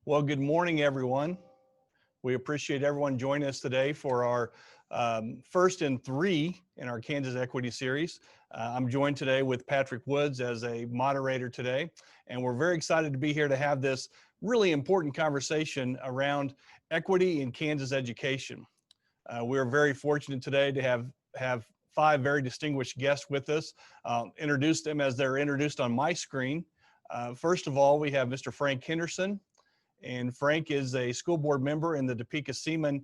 Well, good morning, everyone. We appreciate everyone joining us today for our first in three in our Kansas Equity Series. I'm joined today with Patrick Woods as a moderator today, and we're very excited to be here to have this really important conversation around equity in Kansas education. We're very fortunate today to have five very distinguished guests with us. Introduce them as they're introduced on my screen. First of all, we have Mr. Frank Henderson. And Frank is a school board member in the Topeka Seaman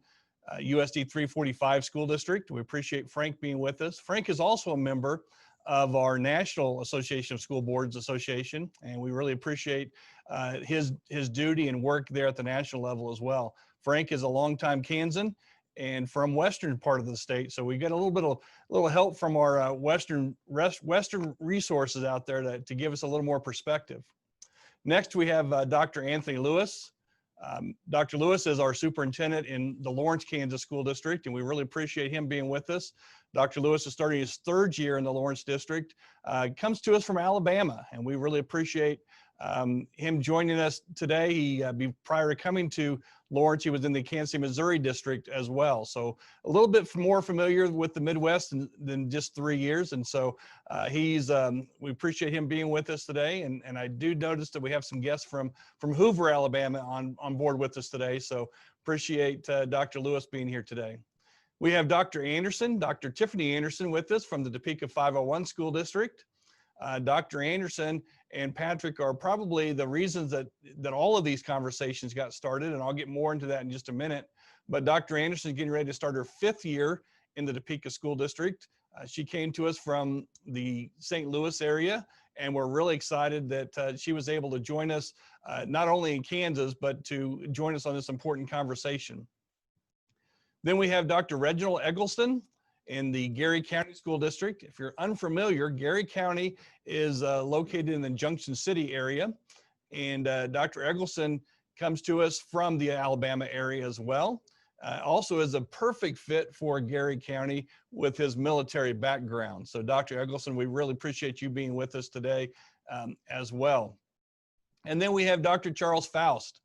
USD 345 school district. We appreciate Frank being with us. Frank is also a member of our National Association of School Boards Association, and we really appreciate his duty and work there at the national level as well. Frank is a longtime Kansan and from western part of the state, so we get a little help from our western resources out there to give us a little more perspective. Next, we have Dr. Anthony Lewis. Dr. Lewis is our superintendent in the Lawrence, Kansas School District, and we really appreciate him being with us. Dr. Lewis is starting his third year in the Lawrence District. Comes to us from Alabama, and we really appreciate him joining us today. Prior to coming to Lawrence, he was in the Kansas City, Missouri district as well. So a little bit more familiar with the Midwest than just 3 years. And so we appreciate him being with us today. And I do notice that we have some guests from Hoover, Alabama on board with us today. So appreciate Dr. Lewis being here today. We have Dr. Anderson, Dr. Tiffany Anderson with us from the Topeka 501 School District. Dr. Anderson and Patrick are probably the reasons that all of these conversations got started, and I'll get more into that in just a minute. But Dr. Anderson is getting ready to start her 5th year in the Topeka School District. She came to us from the St. Louis area, and we're really excited that she was able to join us, not only in Kansas, but to join us on this important conversation. Then we have Dr. Reginald Eggleston in the Gary County School District. If you're unfamiliar, Gary County is located in the Junction City area. And Dr. Eggleston comes to us from the Alabama area as well. Also is a perfect fit for Gary County with his military background. So Dr. Eggleston, we really appreciate you being with us today as well. And then we have Dr. Charles Faust.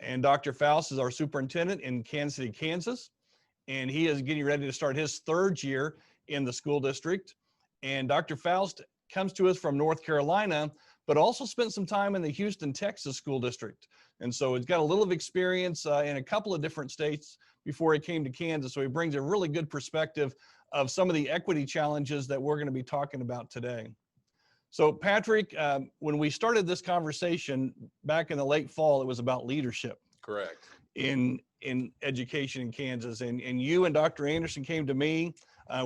And Dr. Faust is our superintendent in Kansas City, Kansas. And he is getting ready to start his 3rd year in the school district. And Dr. Faust comes to us from North Carolina, but also spent some time in the Houston, Texas school district. And so he's got a little experience in a couple of different states before he came to Kansas. So he brings a really good perspective of some of the equity challenges that we're going to be talking about today. So Patrick, when we started this conversation back in the late fall, it was about leadership. Correct. In education in Kansas, and you and Dr. Anderson came to me.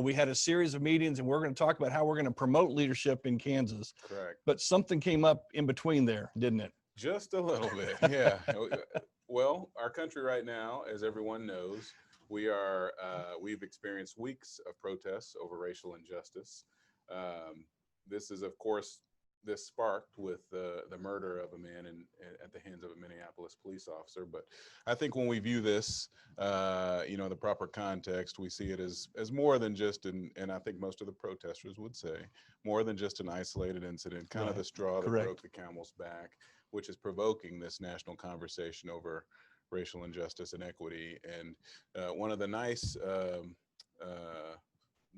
We had a series of meetings, and we're going to talk about how we're going to promote leadership in Kansas. Correct. But something came up in between there, didn't it? Just a little bit, yeah. Well, our country right now, as everyone knows, we've experienced weeks of protests over racial injustice. This is, of course, this sparked with the murder of a man at the hands of a Minneapolis police officer. But I think when we view this, the proper context, we see it as more than just and I think most of the protesters would say, more than just an isolated incident, kind of the straw that broke the camel's back, which is provoking this national conversation over racial injustice and equity. And one of the nice,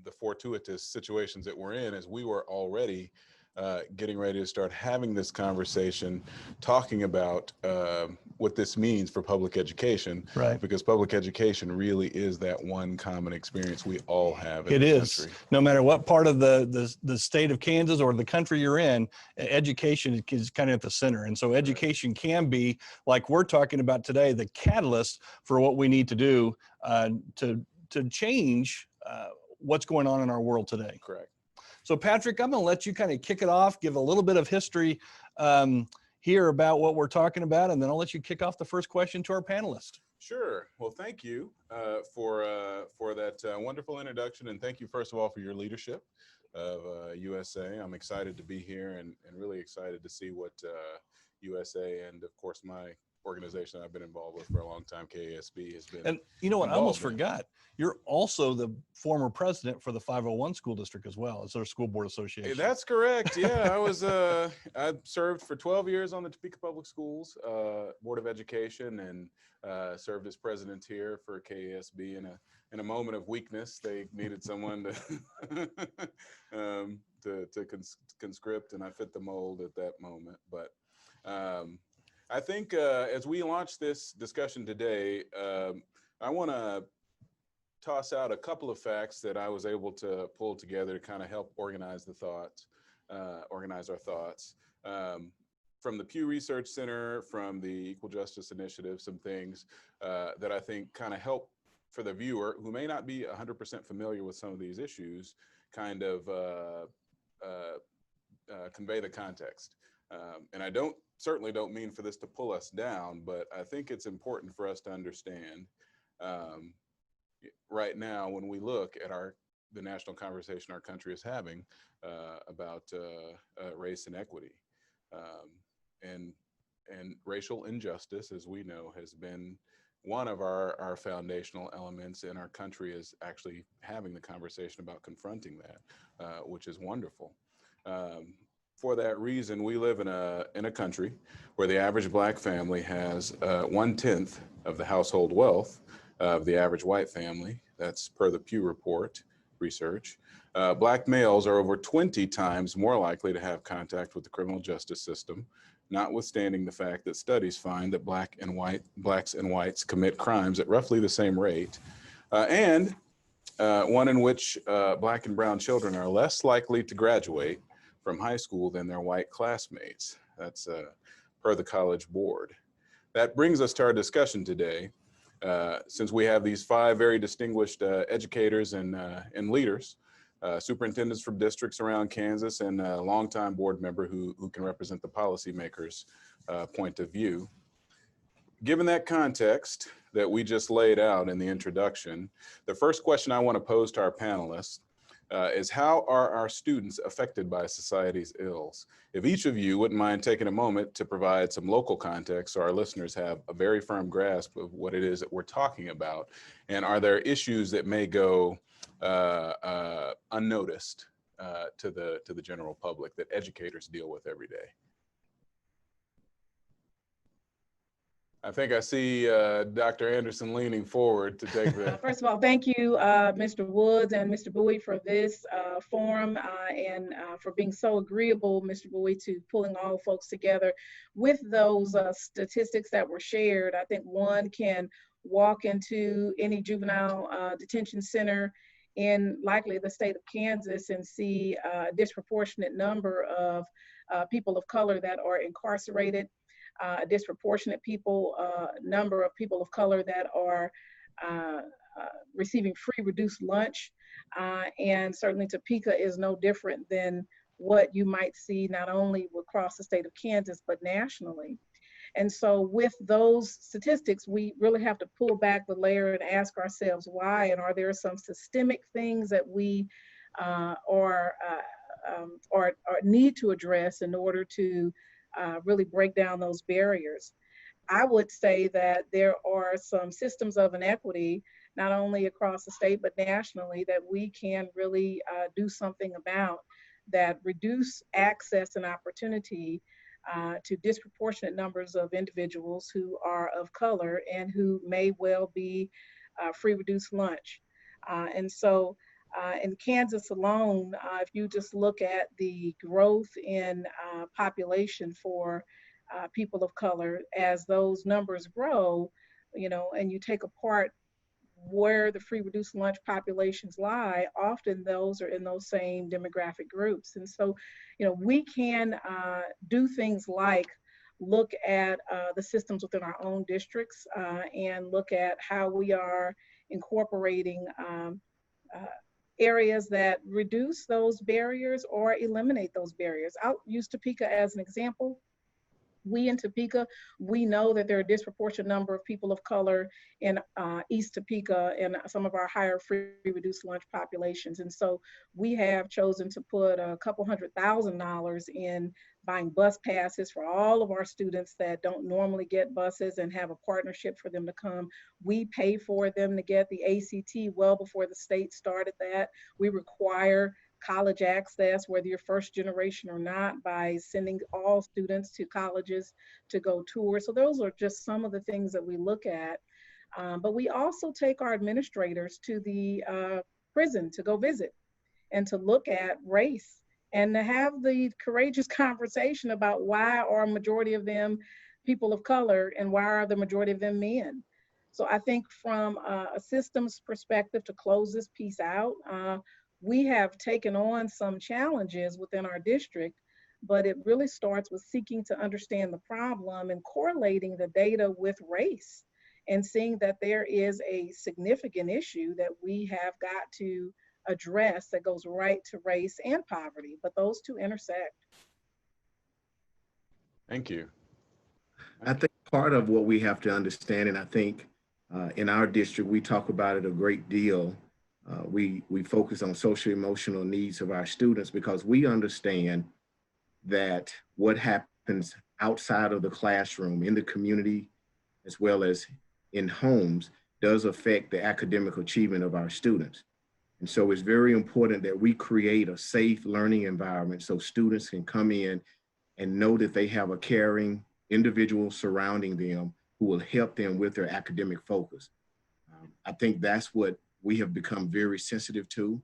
the fortuitous situations that we're in is we were already getting ready to start having this conversation, talking about what this means for public education, right? Because public education really is that one common experience we all have in this country. No matter what part of the state of Kansas or the country you're in, education is kind of at the center. And so education can be, like we're talking about today, the catalyst for what we need to do to change what's going on in our world today. Correct. So Patrick, I'm going to let you kind of kick it off, give a little bit of history here about what we're talking about, and then I'll let you kick off the first question to our panelists. Sure. Well, thank you for that wonderful introduction, and thank you, first of all, for your leadership of USA. I'm excited to be here and really excited to see what USA and, of course, my organization I've been involved with for a long time, KASB, has been And you know what? I almost involved in. forgot. You're also the former president for the 501 school district as well. It's our school board association. That's correct. Yeah, I served for 12 years on the Topeka Public Schools Board of Education, and served as president here for KASB. In a moment of weakness, they needed someone to conscript, and I fit the mold at that moment. But I think as we launch this discussion today, I want to toss out a couple of facts that I was able to pull together to kind of help organize the thoughts, organize our thoughts. From the Pew Research Center, from the Equal Justice Initiative, some things that I think kind of help for the viewer who may not be 100% familiar with some of these issues, kind of convey the context. And I certainly don't mean for this to pull us down, but I think it's important for us to understand right now, when we look at the national conversation our country is having about race and equity, and racial injustice, as we know, has been one of our foundational elements, and our country is actually having the conversation about confronting that, which is wonderful. For that reason, we live in a country where the average Black family has 1/10 of the household wealth of the average white family. That's per the Pew Report research. Black males are over 20 times more likely to have contact with the criminal justice system, notwithstanding the fact that studies find that blacks and whites commit crimes at roughly the same rate, and one in which Black and brown children are less likely to graduate from high school than their white classmates. That's per the College Board. That brings us to our discussion today. Since we have these 5 very distinguished educators and leaders, superintendents from districts around Kansas, and a longtime board member who can represent the policymakers' point of view. Given that context that we just laid out in the introduction, the first question I want to pose to our panelists is, how are our students affected by society's ills? If each of you wouldn't mind taking a moment to provide some local context so our listeners have a very firm grasp of what it is that we're talking about, and are there issues that may go unnoticed to the general public that educators deal with every day? I think I see Dr. Anderson leaning forward to take the... First of all, thank you, Mr. Woods and Mr. Bowie, for this forum, and for being so agreeable, Mr. Bowie, to pulling all folks together with those statistics that were shared. I think one can walk into any juvenile detention center in likely the state of Kansas and see a disproportionate number of people of color that are incarcerated, a disproportionate number of people of color that are receiving free reduced lunch. And certainly Topeka is no different than what you might see not only across the state of Kansas, but nationally. And so with those statistics, we really have to pull back the layer and ask ourselves why, and are there some systemic things that we need to address in order to really break down those barriers. I would say that there are some systems of inequity, not only across the state, but nationally, that we can really do something about, that reduce access and opportunity to disproportionate numbers of individuals who are of color and who may well be free reduced lunch. And so in Kansas alone, if you just look at the growth in population for people of color, as those numbers grow, and you take apart where the free reduced lunch populations lie, often those are in those same demographic groups. And so, we can do things like look at the systems within our own districts and look at how we are incorporating areas that reduce those barriers or eliminate those barriers. I'll use Topeka as an example. We in Topeka, we know that there are a disproportionate number of people of color in East Topeka and some of our higher free reduced lunch populations. And so we have chosen to put a couple $100,000 in buying bus passes for all of our students that don't normally get buses and have a partnership for them to come. We pay for them to get the ACT well before the state started that. We require college access, whether you're first generation or not, by sending all students to colleges to go tour. So those are just some of the things that we look at. But we also take our administrators to the prison to go visit and to look at race and to have the courageous conversation about why are a majority of them people of color and why are the majority of them men. So I think from a systems perspective, to close this piece out, we have taken on some challenges within our district, but it really starts with seeking to understand the problem and correlating the data with race and seeing that there is a significant issue that we have got to address that goes right to race and poverty, but those two intersect. Thank you. I think part of what we have to understand, and I think in our district, we talk about it a great deal. We focus on social emotional needs of our students because we understand that what happens outside of the classroom, in the community, as well as in homes, does affect the academic achievement of our students. And so it's very important that we create a safe learning environment so students can come in and know that they have a caring individual surrounding them who will help them with their academic focus. I think that's what we have become very sensitive to.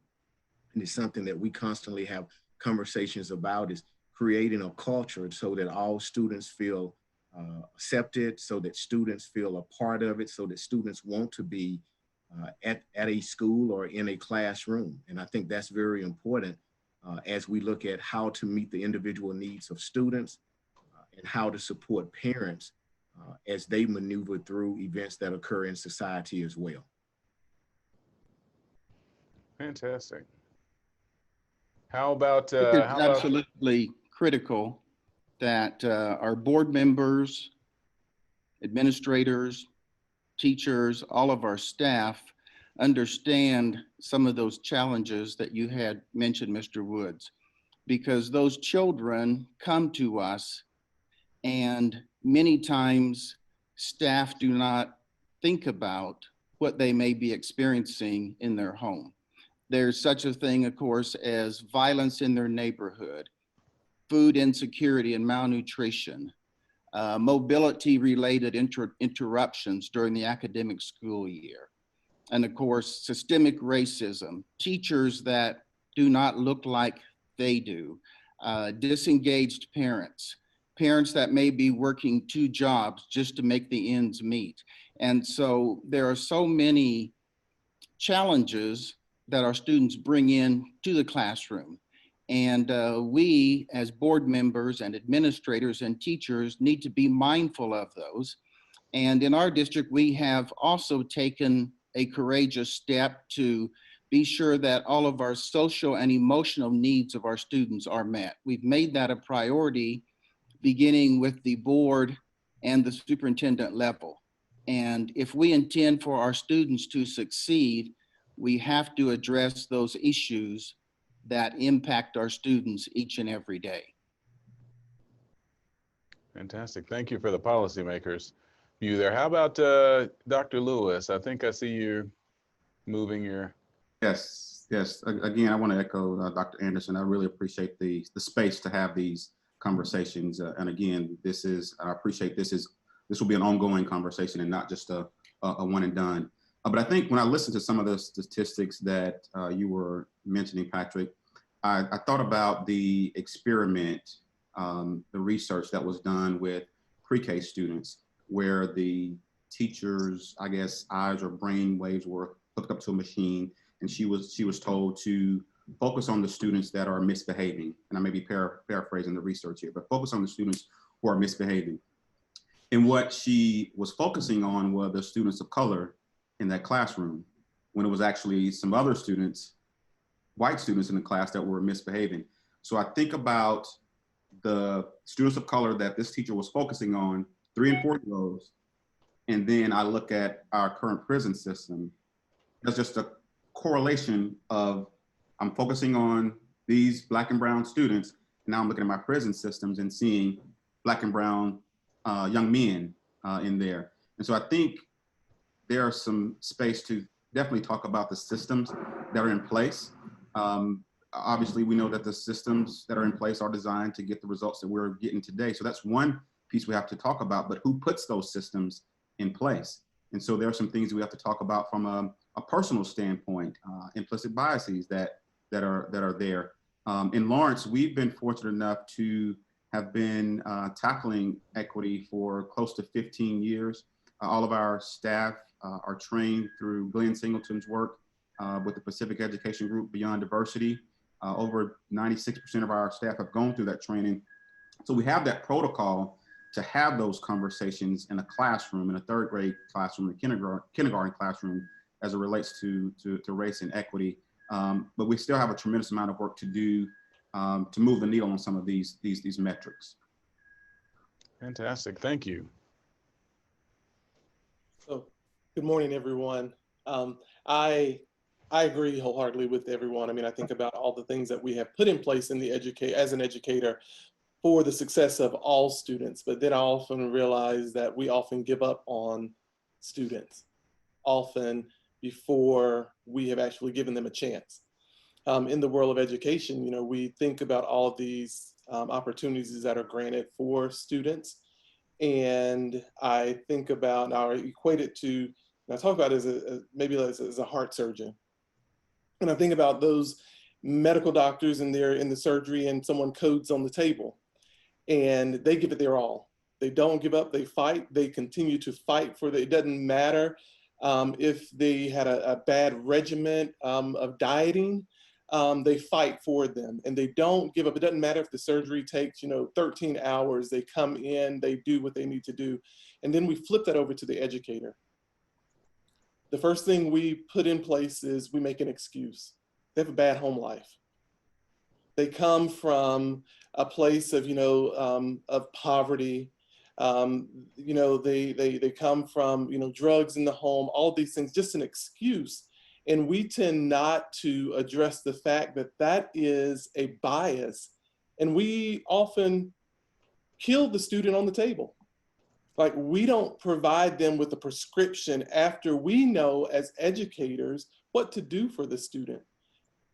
And it's something that we constantly have conversations about, is creating a culture so that all students feel accepted, so that students feel a part of it, so that students want to be at a school or in a classroom. And I think that's very important as we look at how to meet the individual needs of students and how to support parents as they maneuver through events that occur in society as well. Fantastic. How about It's absolutely critical that our board members, administrators, teachers, all of our staff understand some of those challenges that you had mentioned, Mr. Woods, because those children come to us and many times staff do not think about what they may be experiencing in their home. There's such a thing, of course, as violence in their neighborhood, food insecurity and malnutrition, mobility-related interruptions during the academic school year, and of course, systemic racism, teachers that do not look like they do, disengaged parents, parents that may be working 2 jobs just to make the ends meet. And so there are so many challenges that our students bring in to the classroom. And we, as board members and administrators and teachers, need to be mindful of those. And in our district, we have also taken a courageous step to be sure that all of our social and emotional needs of our students are met. We've made that a priority, beginning with the board and the superintendent level. And if we intend for our students to succeed, we have to address those issues that impact our students each and every day. Fantastic. Thank you for the policymakers view there. How about Dr. Lewis? I think I see you moving your. Yes. Again, I want to echo Dr. Anderson. I really appreciate the space to have these conversations. And again, I appreciate this will be an ongoing conversation and not just a one and done. But I think when I listened to some of the statistics that you were mentioning, Patrick, I thought about the experiment, the research that was done with pre-K students, where the teacher's, I guess, eyes or brain waves were hooked up to a machine, and she was told to focus on the students that are misbehaving. And I may be paraphrasing the research here, but focus on the students who are misbehaving. And what she was focusing on were the students of color in that classroom, when it was actually some other students, white students in the class, that were misbehaving. So I think about the students of color that this teacher was focusing on, 3 and 4 year olds, and then I look at our current prison system. There's just a correlation of, I'm focusing on these Black and brown students, now I'm looking at my prison systems and seeing Black and brown young men in there. And so I think there are some space to definitely talk about the systems that are in place. Obviously, we know that the systems that are in place are designed to get the results that we're getting today. So that's one piece we have to talk about, but who puts those systems in place? And so there are some things we have to talk about from a personal standpoint, implicit biases that are there. In Lawrence, we've been fortunate enough to have been tackling equity for close to 15 years. All of our staff are trained through Glenn Singleton's work with the Pacific Education Group Beyond Diversity. Over 96% of our staff have gone through that training. So we have that protocol to have those conversations in a classroom, in a third grade classroom, in a kindergarten classroom, as it relates to race and equity. But we still have a tremendous amount of work to do to move the needle on some of these metrics. Fantastic, thank you. So, good morning, everyone. I agree wholeheartedly with everyone. I mean, I think about all the things that we have put in place in the as an educator for the success of all students, but then I often realize that we often give up on students, often before we have actually given them a chance. In the world of education, you know, we think about all of these opportunities that are granted for students. And I think about, now I equate it to, and I talk about it as maybe as a heart surgeon. And I think about those medical doctors and they're in the surgery and someone codes on the table and they give it their all. They don't give up, they fight, they continue to fight for it doesn't matter if they had a bad regimen of dieting, they fight for them and they don't give up. It doesn't matter if the surgery takes, 13 hours, they come in, they do what they need to do. And then we flip that over to the educator. The first thing we put in place is we make an excuse. They have a bad home life. They come from a place of, of poverty. They come from, drugs in the home, all these things, just an excuse. And we tend not to address the fact that that is a bias. And we often kill the student on the table. Like, we don't provide them with a prescription after we know as educators what to do for the student.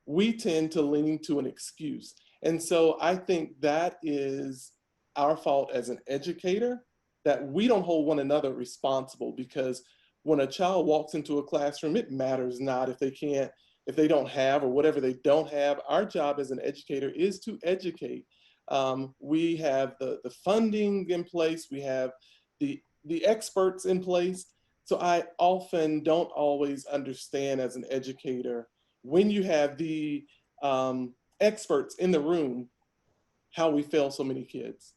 We tend to lean to an excuse. And so I think that is our fault as an educator, that we don't hold one another responsible, because when a child walks into a classroom, it matters not if they don't have, or whatever they don't have. Our job as an educator is to educate. We have the funding in place. We have the experts in place. So I often don't always understand as an educator, when you have the experts in the room, how we fail so many kids.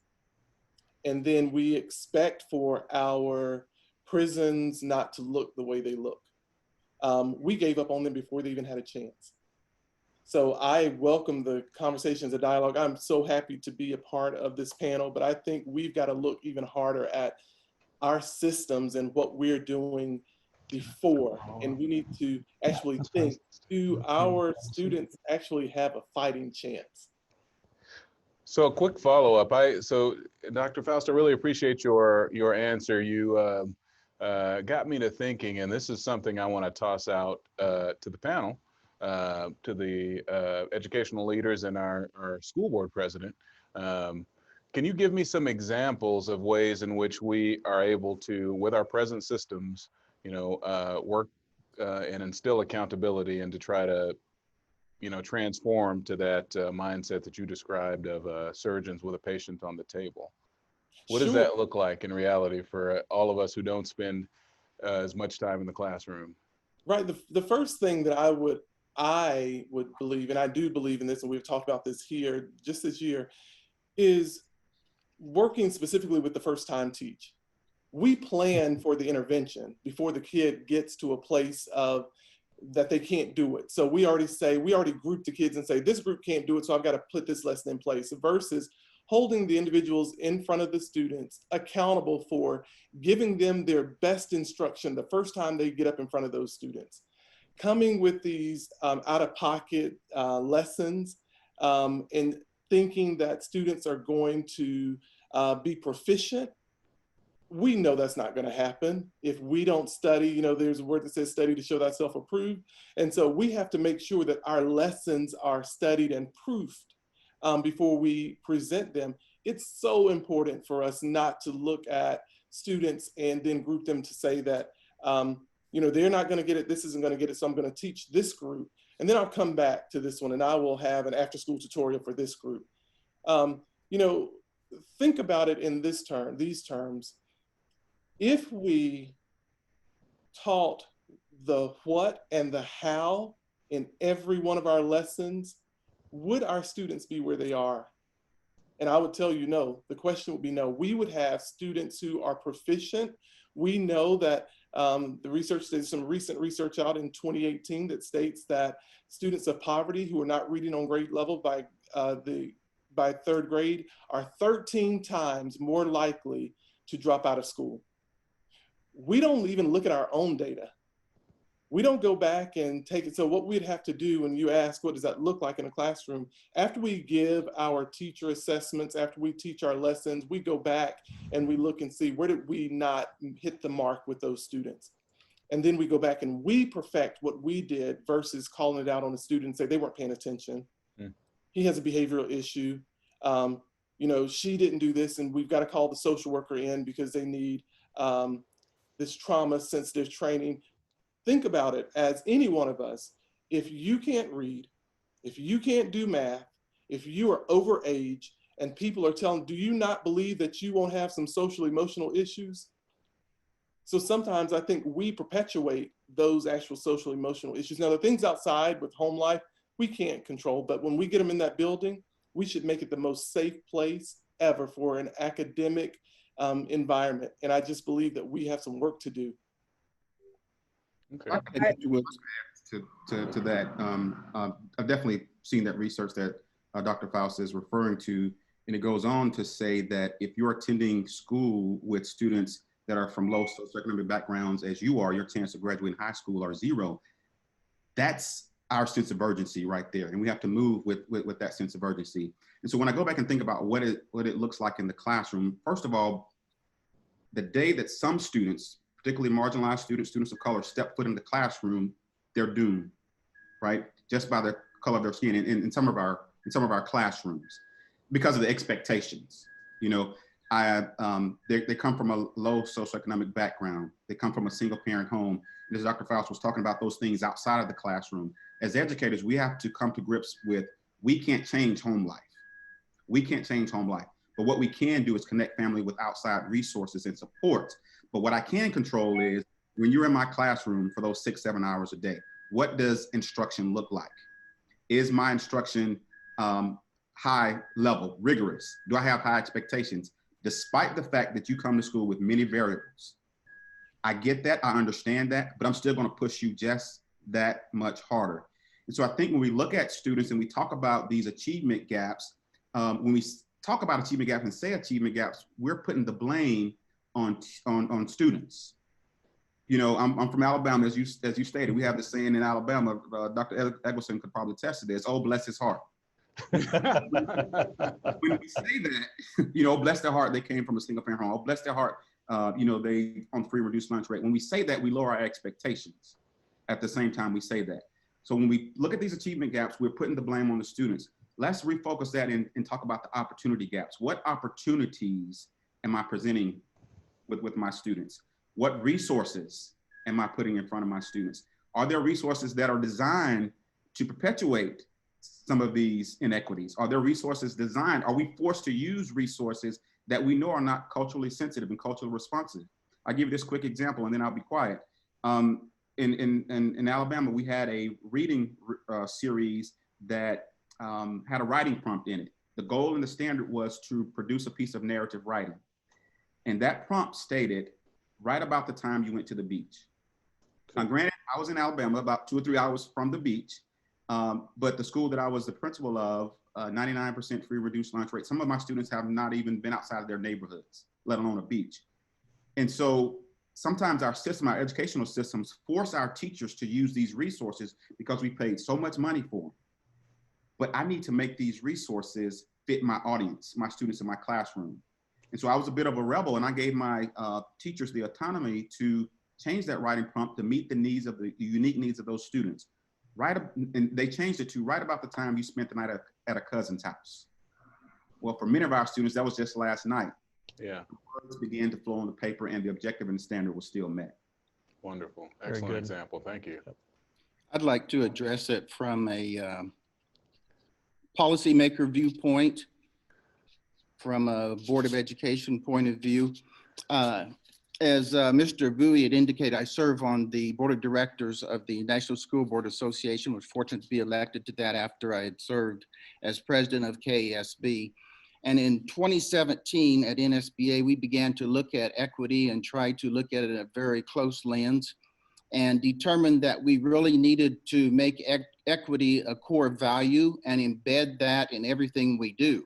And then we expect for our prisons not to look the way they look. We gave up on them before they even had a chance. So I welcome the conversations, the dialogue. I'm so happy to be a part of this panel, but I think we've got to look even harder at our systems and what we're doing before. And we need to actually think, do our students actually have a fighting chance? So a quick follow-up. So Dr. Faust, I really appreciate your answer. You got me to thinking, and this is something I want to toss out to the panel, to the educational leaders and our school board president. Can you give me some examples of ways in which we are able to, with our present systems, work and instill accountability, and to try to, transform to that mindset that you described of surgeons with a patient on the table? What does that look like in reality for all of us who don't spend as much time in the classroom? Right. The first thing that I would believe, and I do believe in this, and we've talked about this here just this year, is working specifically with the first time teach. We plan for the intervention before the kid gets to a place of that they can't do it. So we already group the kids and say, this group can't do it, so I've got to put this lesson in place, versus holding the individuals in front of the students accountable for giving them their best instruction the first time they get up in front of those students. Coming with these out-of-pocket lessons and thinking that students are going to be proficient. We know that's not going to happen if we don't study. You know, there's a word that says study to show thyself approved. And so we have to make sure that our lessons are studied and proofed before we present them. It's so important for us not to look at students and then group them to say that, you know, they're not going to get it, this isn't going to get it, so I'm going to teach this group. And then I'll come back to this one and I will have an after school tutorial for this group. You know, think about it in these terms. If we taught the what and the how in every one of our lessons, would our students be where they are? And I would tell you no. The question would be no. We would have students who are proficient. We know that there's some recent research out in 2018 that states that students of poverty who are not reading on grade level by third grade are 13 times more likely to drop out of school. We don't even look at our own data. We don't go back and take it. So what we'd have to do when you ask, what does that look like in a classroom? After we give our teacher assessments, after we teach our lessons, we go back and we look and see where did we not hit the mark with those students? And then we go back and we perfect what we did versus calling it out on the student and say they weren't paying attention. He has a behavioral issue. You know, she didn't do this and we've got to call the social worker in because they need this trauma sensitive training. Think about it as any one of us. If you can't read, if you can't do math, if you are over age and people are telling, do you not believe that you won't have some social emotional issues? So sometimes I think we perpetuate those actual social emotional issues. Now the things outside with home life, we can't control, but when we get them in that building, we should make it the most safe place ever for an academic environment. And I just believe that we have some work to do. Okay. To that, I've definitely seen that research that Dr. Faust is referring to, and it goes on to say that if you're attending school with students that are from low socioeconomic backgrounds as you are, your chance of graduating high school are zero. That's our sense of urgency right there, and we have to move with that sense of urgency. And so when I go back and think about what it looks like in the classroom, first of all, the day that some students, particularly marginalized students of color, step foot in the classroom, they're doomed, right? Just by the color of their skin in some of our classrooms, because of the expectations. You know, they come from a low socioeconomic background. They come from a single parent home. And as Dr. Faust was talking about those things outside of the classroom, as educators, we have to come to grips with, we can't change home life. We can't change home life. But what we can do is connect family with outside resources and support. But what I can control is when you're in my classroom for those 6-7 hours a day, what does instruction look like? Is my instruction high level, rigorous? Do I have high expectations? Despite the fact that you come to school with many variables. I get that, I understand that, but I'm still gonna push you just that much harder. And so I think when we look at students and we talk about these achievement gaps, when we talk about achievement gaps and say achievement gaps, we're putting the blame on students. You know, I'm from Alabama, as you stated. We have this saying in Alabama. Dr. Eggleston could probably attest to this. Oh, bless his heart. When we say that, you know, bless their heart, they came from a single parent home. Oh, bless their heart, you know, they on free reduced lunch rate. When we say that, we lower our expectations. At the same time, we say that. So when we look at these achievement gaps, we're putting the blame on the students. Let's refocus that and talk about the opportunity gaps. What opportunities am I presenting with my students? What resources am I putting in front of my students? Are there resources that are designed to perpetuate some of these inequities? Are there resources designed? Are we forced to use resources that we know are not culturally sensitive and culturally responsive? I'll give you this quick example and then I'll be quiet. In Alabama, we had a reading series that had a writing prompt in it. The goal and the standard was to produce a piece of narrative writing. And that prompt stated, write about the time you went to the beach. Now, granted, I was in Alabama, about 2 or 3 hours from the beach, but the school that I was the principal of, 99% free reduced lunch rate. Some of my students have not even been outside of their neighborhoods, let alone a beach. And so sometimes our system, our educational systems, force our teachers to use these resources because we paid so much money for them. But I need to make these resources fit my audience, my students in my classroom. And so I was a bit of a rebel, and I gave my teachers the autonomy to change that writing prompt to meet the needs of the unique needs of those students. And they changed it to write about the time you spent the night at a cousin's house. Well, for many of our students, that was just last night. Yeah. The words began to flow on the paper, and the objective and the standard was still met. Wonderful. Very Excellent good. example. Thank you. I'd like to address it from a policymaker viewpoint, from a Board of Education point of view. As Mr. Vui had indicated, I serve on the Board of Directors of the National School Board Association. Was fortunate to be elected to that after I had served as president of KASB. And in 2017 at NSBA, we began to look at equity and try to look at it in a very close lens, and determined that we really needed to make equity a core value and embed that in everything we do.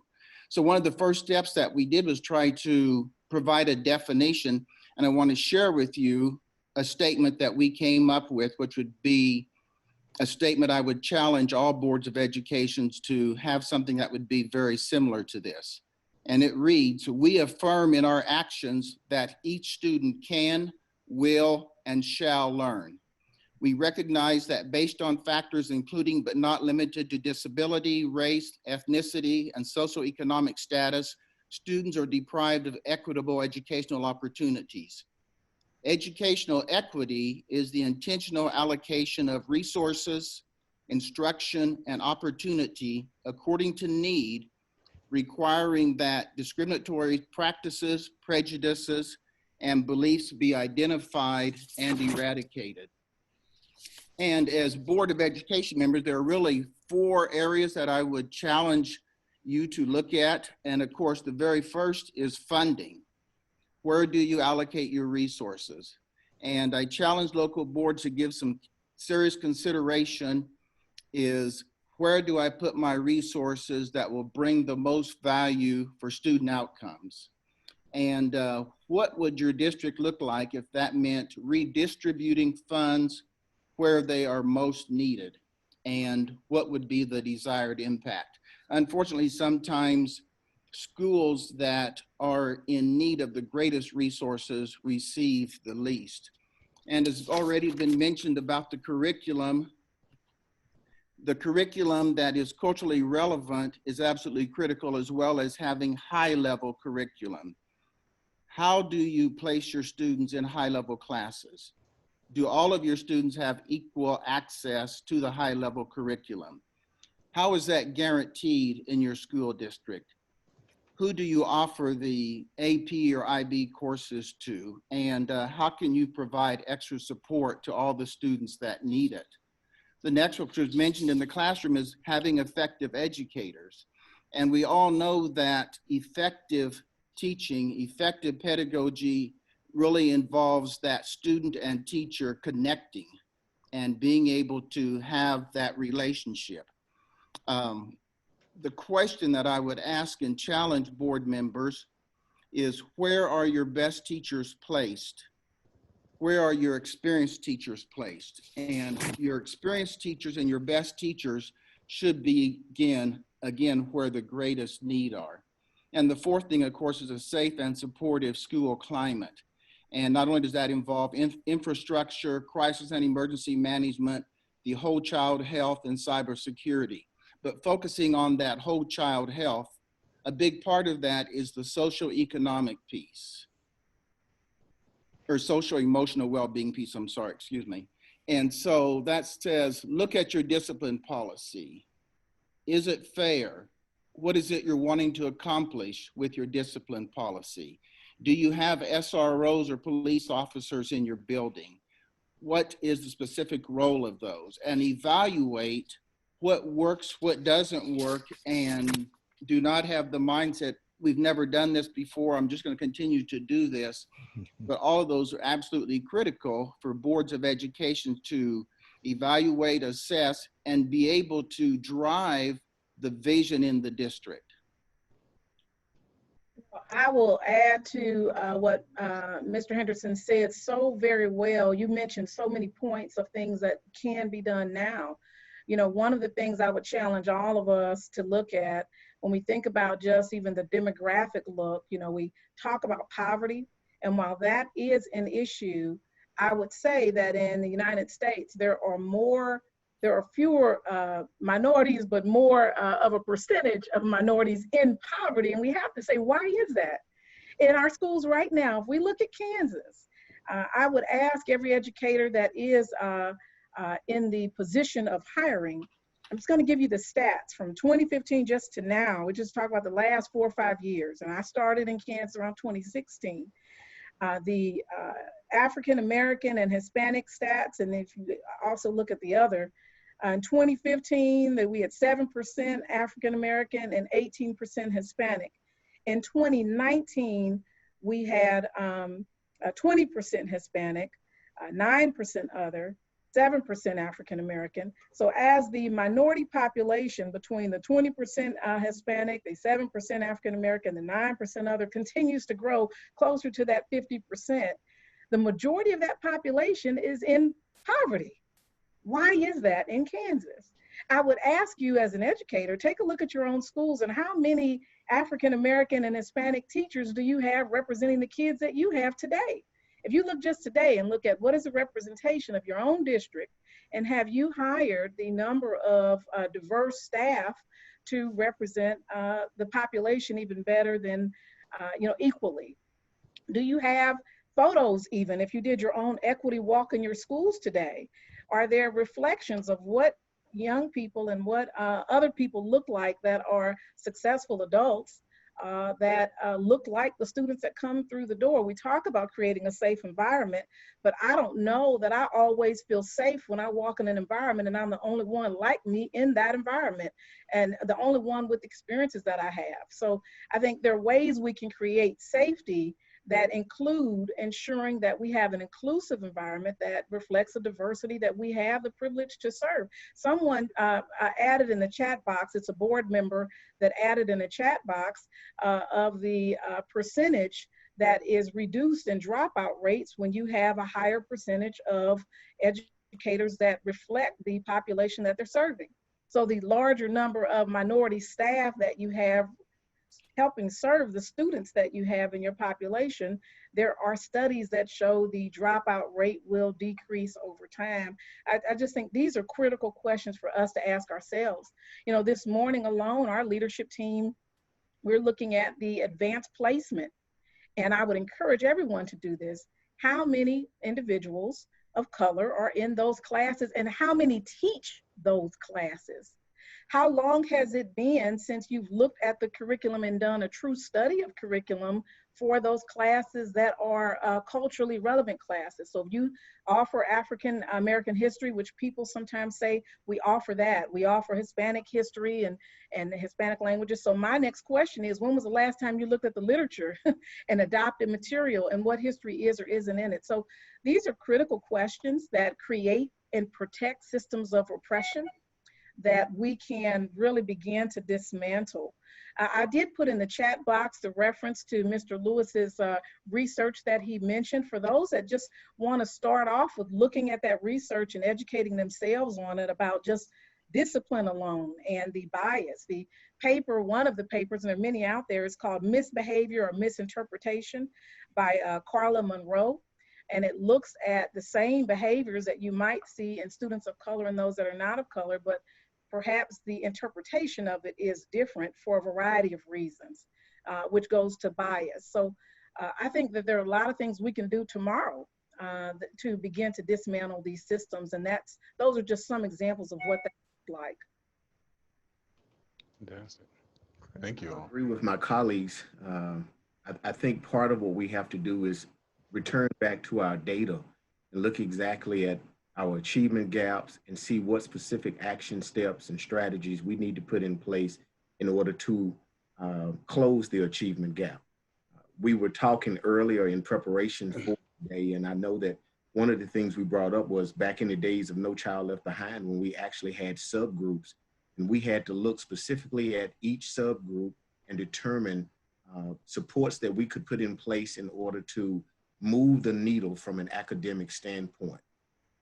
So one of the first steps that we did was try to provide a definition, and I want to share with you a statement that we came up with, which would be a statement I would challenge all boards of education to have something that would be very similar to this. And it reads, "We affirm in our actions that each student can, will, and shall learn. We recognize that based on factors including but not limited to disability, race, ethnicity, and socioeconomic status, students are deprived of equitable educational opportunities. Educational equity is the intentional allocation of resources, instruction, and opportunity according to need, requiring that discriminatory practices, prejudices, and beliefs be identified and eradicated." And as Board of Education members, there are really 4 areas that I would challenge you to look at. And of course, the very first is funding. Where do you allocate your resources? And I challenge local boards to give some serious consideration is, where do I put my resources that will bring the most value for student outcomes? And what would your district look like if that meant redistributing funds where they are most needed? And what would be the desired impact? Unfortunately, sometimes schools that are in need of the greatest resources receive the least. And as already been mentioned about the curriculum that is culturally relevant is absolutely critical, as well as having high-level curriculum. How do you place your students in high-level classes? Do all of your students have equal access to the high-level curriculum? How is that guaranteed in your school district? Who do you offer the AP or IB courses to? And how can you provide extra support to all the students that need it? The next, which was mentioned in the classroom, is having effective educators. And we all know that effective teaching, effective pedagogy really involves that student and teacher connecting and being able to have that relationship. The question that I would ask and challenge board members is, where are your best teachers placed? Where are your experienced teachers placed? And your experienced teachers and your best teachers should be, again, where the greatest need are. And the 4th thing, of course, is a safe and supportive school climate. And not only does that involve infrastructure, crisis and emergency management, the whole child health, and cybersecurity, but focusing on that whole child health, a big part of that is the socioeconomic piece, or social emotional well-being piece, excuse me. And so that says, look at your discipline policy. Is it fair? What is it you're wanting to accomplish with your discipline policy? Do you have SROs or police officers in your building? What is the specific role of those? And evaluate what works, what doesn't work, and do not have the mindset, we've never done this before, I'm just going to continue to do this. But all of those are absolutely critical for boards of education to evaluate, assess, and be able to drive the vision in the district. I will add to what Mr. Henderson said so very well. You mentioned so many points of things that can be done now. You know, one of the things I would challenge all of us to look at, when we think about just even the demographic look, you know, we talk about poverty. And while that is an issue, I would say that in the United States, there are fewer minorities, but more of a percentage of minorities in poverty. And we have to say, why is that? In our schools right now, if we look at Kansas, I would ask every educator that is in the position of hiring, I'm just going to give you the stats from 2015 just to now. We just talk about the last 4 or 5 years. And I started in Kansas around 2016. The African American and Hispanic stats, and if you also look at the other, in 2015, that we had 7% African American and 18% Hispanic. In 2019, we had 20% Hispanic, 9% other, 7% African American. So as the minority population between the 20% Hispanic, the 7% African American, the 9% other continues to grow closer to that 50%, the majority of that population is in poverty. Why is that in Kansas? I would ask you as an educator, take a look at your own schools and how many African American and Hispanic teachers do you have representing the kids that you have today? If you look just today and look at what is the representation of your own district, and have you hired the number of diverse staff to represent the population even better than, equally? Do you have photos even, if you did your own equity walk in your schools today? Are there reflections of what young people and what other people look like that are successful adults that look like the students that come through the door? We talk about creating a safe environment, but I don't know that I always feel safe when I walk in an environment and I'm the only one like me in that environment and the only one with experiences that I have. So I think there are ways we can create safety that include ensuring that we have an inclusive environment that reflects the diversity that we have the privilege to serve. Someone added in the chat box, it's a board member that added in a chat box of the percentage that is reduced in dropout rates when you have a higher percentage of educators that reflect the population that they're serving. So the larger number of minority staff that you have helping serve the students that you have in your population, there are studies that show the dropout rate will decrease over time. I just think these are critical questions for us to ask ourselves. You know, this morning alone, our leadership team, we're looking at the advanced placement, and I would encourage everyone to do this. How many individuals of color are in those classes, and how many teach those classes? How long has it been since you've looked at the curriculum and done a true study of curriculum for those classes that are culturally relevant classes? So if you offer African American history, which people sometimes say we offer that, we offer Hispanic history and Hispanic languages. So my next question is, when was the last time you looked at the literature and adopted material and what history is or isn't in it? So these are critical questions that create and protect systems of oppression that we can really begin to dismantle. I did put in the chat box the reference to Mr. Lewis's research that he mentioned. For those that just want to start off with looking at that research and educating themselves on it about just discipline alone and the bias. The paper, one of the papers, and there are many out there, is called Misbehavior or Misinterpretation by Carla Monroe. And it looks at the same behaviors that you might see in students of color and those that are not of color, but perhaps the interpretation of it is different for a variety of reasons, which goes to bias. So I think that there are a lot of things we can do tomorrow to begin to dismantle these systems. And those are just some examples of what that looks like. Fantastic. Thank you all. I agree with my colleagues. I think part of what we have to do is return back to our data and look exactly at our achievement gaps and see what specific action steps and strategies we need to put in place in order to close the achievement gap. We were talking earlier in preparation for today, and I know that one of the things we brought up was back in the days of No Child Left Behind, when we actually had subgroups, and we had to look specifically at each subgroup and determine supports that we could put in place in order to move the needle from an academic standpoint.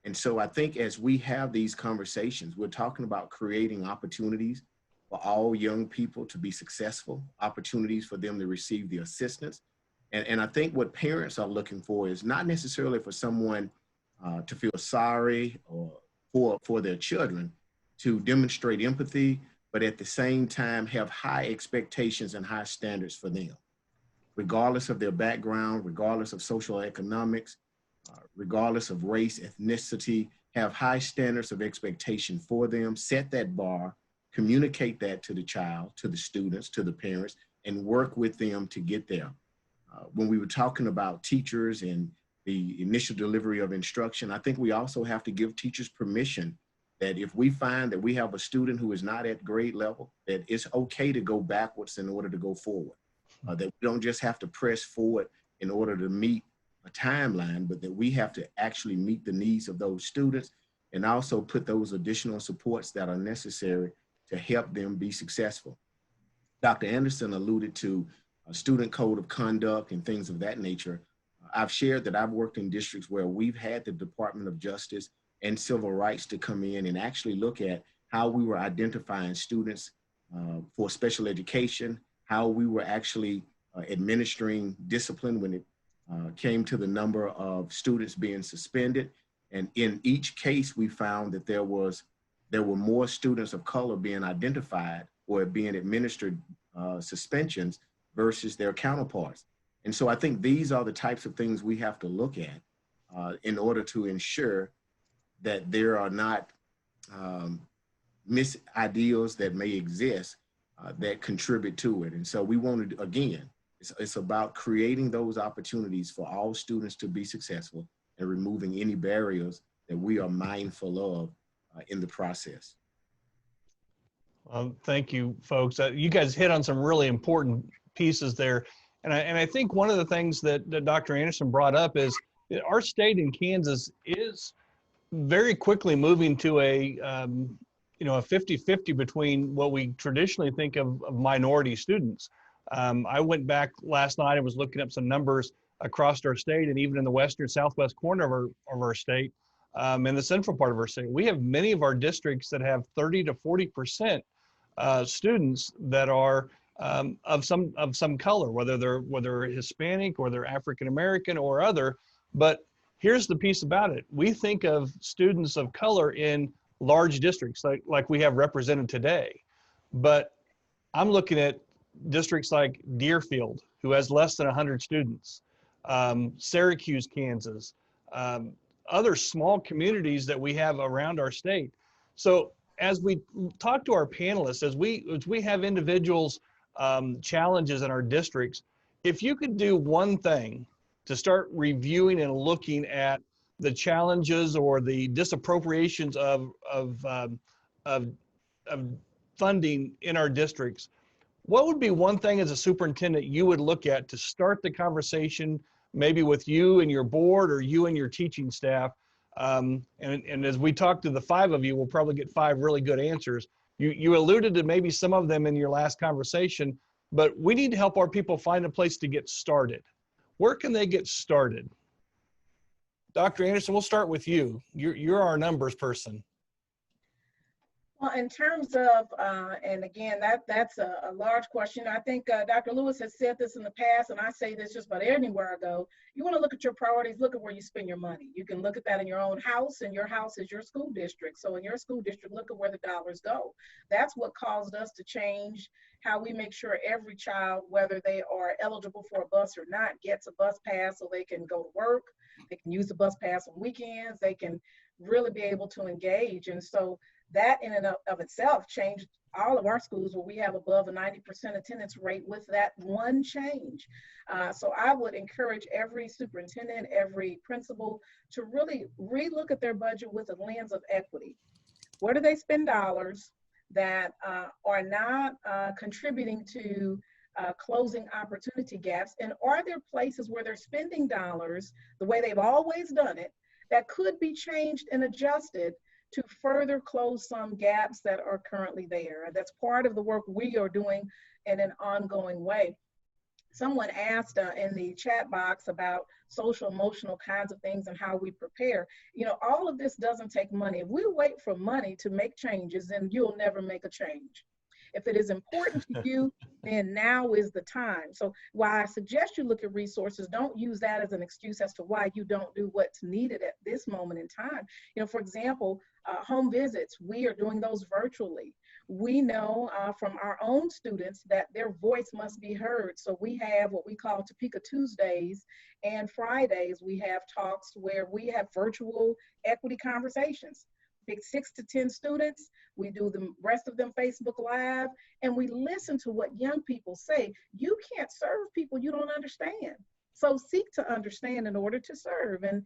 And so I think as we have these conversations, we're talking about creating opportunities for all young people to be successful, opportunities for them to receive the assistance. And I think what parents are looking for is not necessarily for someone to feel sorry or for their children, to demonstrate empathy, but at the same time have high expectations and high standards for them, regardless of their background, regardless of social economics, regardless of race, ethnicity, have high standards of expectation for them, set that bar, communicate that to the child, to the students, to the parents, and work with them to get there. When we were talking about teachers and the initial delivery of instruction, I think we also have to give teachers permission that if we find that we have a student who is not at grade level, that it's okay to go backwards in order to go forward. That we don't just have to press forward in order to meet a timeline, but that we have to actually meet the needs of those students and also put those additional supports that are necessary to help them be successful. Dr. Anderson alluded to a student code of conduct and things of that nature. I've shared that I've worked in districts where we've had the Department of Justice and Civil Rights to come in and actually look at how we were identifying students for special education, how we were actually administering discipline when it came to the number of students being suspended. And in each case, we found that there were more students of color being identified or being administered suspensions versus their counterparts. And so I think these are the types of things we have to look at in order to ensure that there are not misideals that may exist that contribute to it. And so we want to, again, it's about creating those opportunities for all students to be successful and removing any barriers that we are mindful of in the process. Thank you, folks. You guys hit on some really important pieces there. And I think one of the things that Dr. Anderson brought up is that our state in Kansas is very quickly moving to a 50-50 between what we traditionally think of minority students. I went back last night and was looking up some numbers across our state, and even in the western southwest corner of our state, in the central part of our state, we have many of our districts that have 30 to 40% students that are of some color, whether they're Hispanic or they're African American or other. But here's the piece about it: we think of students of color in large districts like we have represented today, but I'm looking at districts like Deerfield, who has less than 100 students, Syracuse, Kansas, other small communities that we have around our state. So as we talk to our panelists, as we have individuals challenges in our districts, if you could do one thing to start reviewing and looking at the challenges or the disappropriations of funding in our districts, what would be one thing as a superintendent you would look at to start the conversation, maybe with you and your board or you and your teaching staff? And as we talk to the five of you, we'll probably get five really good answers. You alluded to maybe some of them in your last conversation, but we need to help our people find a place to get started. Where can they get started? Dr. Anderson, we'll start with you. You're our numbers person. Well, in terms of, and again, that's a large question. I think Dr. Lewis has said this in the past, and I say this just about anywhere I go. You want to look at your priorities, look at where you spend your money. You can look at that in your own house, and your house is your school district. So in your school district, look at where the dollars go. That's what caused us to change how we make sure every child, whether they are eligible for a bus or not, gets a bus pass so they can go to work. They can use the bus pass on weekends. They can really be able to engage. And so that in and of itself changed all of our schools where we have above a 90% attendance rate with that one change. So I would encourage every superintendent, every principal to really relook at their budget with a lens of equity. Where do they spend dollars that are not contributing to closing opportunity gaps? And are there places where they're spending dollars the way they've always done it that could be changed and adjusted to further close some gaps that are currently there? And that's part of the work we are doing in an ongoing way. Someone asked in the chat box about social emotional kinds of things and how we prepare. You know, all of this doesn't take money. If we wait for money to make changes, then you'll never make a change. If it is important to you, then now is the time. So while I suggest you look at resources, don't use that as an excuse as to why you don't do what's needed at this moment in time. For example, home visits, we are doing those virtually. We know from our own students that their voice must be heard. So we have what we call Topeka Tuesdays, and Fridays we have talks where we have virtual equity conversations. Pick 6 to 10 students, we do the rest of them Facebook Live, and we listen to what young people say. You can't serve people you don't understand. So seek to understand in order to serve. And